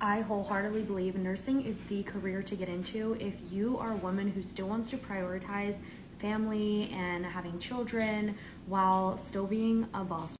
I wholeheartedly believe nursing is the career to get into if you are a woman who still wants to prioritize family and having children while still being a boss.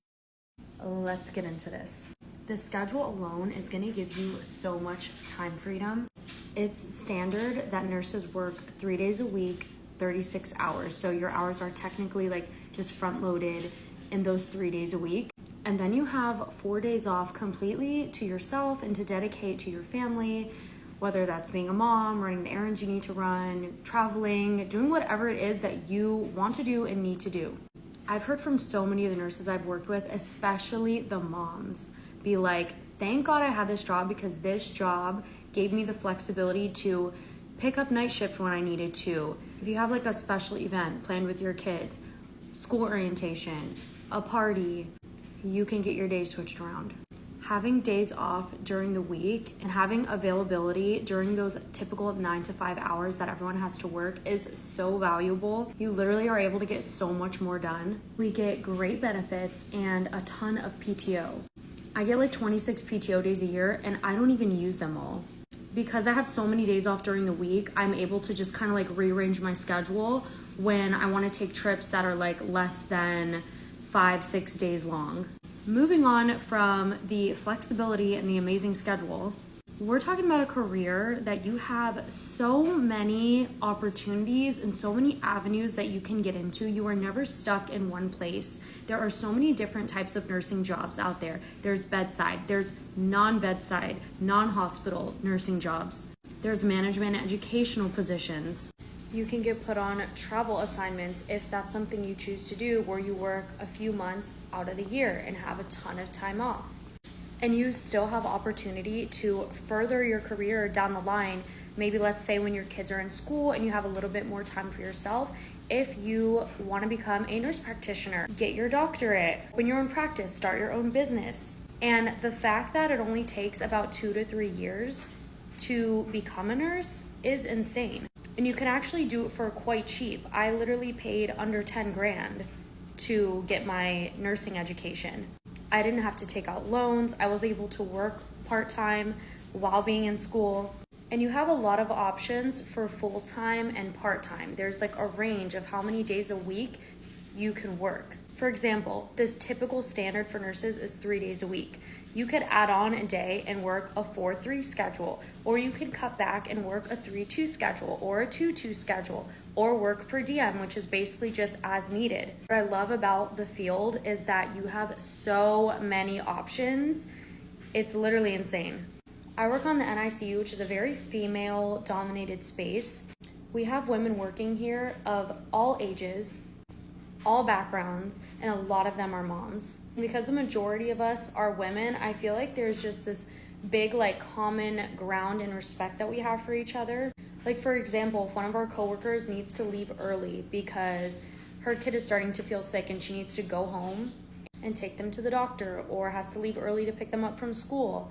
Let's get into this. The schedule alone is going to give you so much time freedom. It's standard that nurses work 3 days a week, 36 hours. So your hours are technically like just front loaded in those 3 days a week. And then you have 4 days off completely to yourself and to dedicate to your family, whether that's being a mom, running the errands you need to run, traveling, doing whatever it is that you want to do and need to do. I've heard from so many of the nurses I've worked with, especially the moms, be like, thank God I had this job because this job gave me the flexibility to pick up night shift when I needed to. If you have like a special event planned with your kids, school orientation, a party, you can get your days switched around. Having days off during the week and having availability during those typical 9 to 5 hours that everyone has to work is so valuable. You literally are able to get so much more done. We get great benefits and a ton of PTO. I get like 26 PTO days a year and I don't even use them all. Because I have so many days off during the week, I'm able to just kind of like rearrange my schedule when I want to take trips that are like less than 5-6 days long. Moving on from the flexibility and the amazing schedule, we're talking about a career that you have so many opportunities and so many avenues that you can get into. You are never stuck in one place. There are so many different types of nursing jobs out there. There's bedside, there's non-bedside, non-hospital nursing jobs. There's management and educational positions. You can get put on travel assignments if that's something you choose to do, where you work a few months out of the year and have a ton of time off. And you still have opportunity to further your career down the line. Maybe let's say when your kids are in school and you have a little bit more time for yourself, if you want to become a nurse practitioner, get your doctorate. When you're in practice, start your own business. And the fact that it only takes about 2 to 3 years to become a nurse is insane. And you can actually do it for quite cheap. I literally paid under 10 grand to get my nursing education. I didn't have to take out loans. I was able to work part-time while being in school. And you have a lot of options for full-time and part-time. There's like a range of how many days a week you can work. For example, this typical standard for nurses is 3 days a week. You could add on a day and work a 4-3 schedule, or you could cut back and work a 3-2 schedule or a 2-2 schedule, or work per diem, which is basically just as needed. What I love about the field is that you have so many options. It's literally insane. I work on the NICU, which is a very female-dominated space. We have women working here of all ages, all backgrounds, and a lot of them are moms. And because the majority of us are women, I feel like there's just this big like common ground and respect that we have for each other. Like for example, if one of our coworkers needs to leave early because her kid is starting to feel sick and she needs to go home and take them to the doctor, or has to leave early to pick them up from school,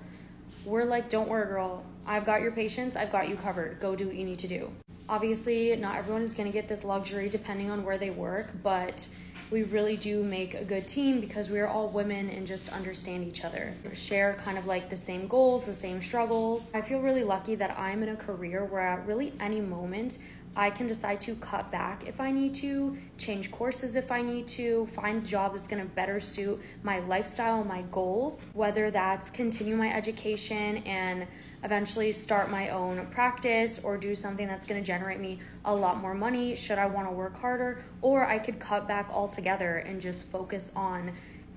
we're like, don't worry girl, I've got your patients, I've got you covered, go do what you need to do. Obviously, not everyone is going to get this luxury depending on where they work, but we really do make a good team because we are all women and just understand each other. We share kind of like the same goals, the same struggles. I feel really lucky that I'm in a career where at really any moment, I can decide to cut back if I need to, change courses if I need to, find a job that's gonna better suit my lifestyle, my goals, whether that's continue my education and eventually start my own practice, or do something that's gonna generate me a lot more money should I wanna work harder, or I could cut back altogether and just focus on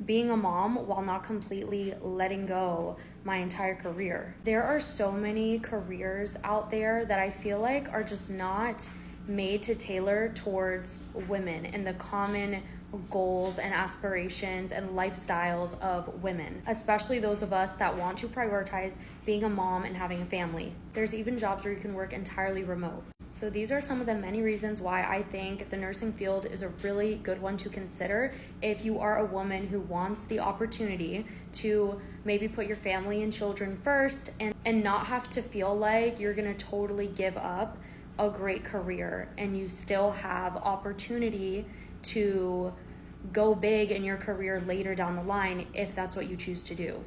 being a mom while not completely letting go my entire career. There are so many careers out there that I feel like are just not made to tailor towards women and the common goals and aspirations and lifestyles of women, especially those of us that want to prioritize being a mom and having a family. There's even jobs where you can work entirely remote. So these are some of the many reasons why I think the nursing field is a really good one to consider if you are a woman who wants the opportunity to maybe put your family and children first and not have to feel like you're gonna totally give up a great career, and you still have opportunity to go big in your career later down the line if that's what you choose to do.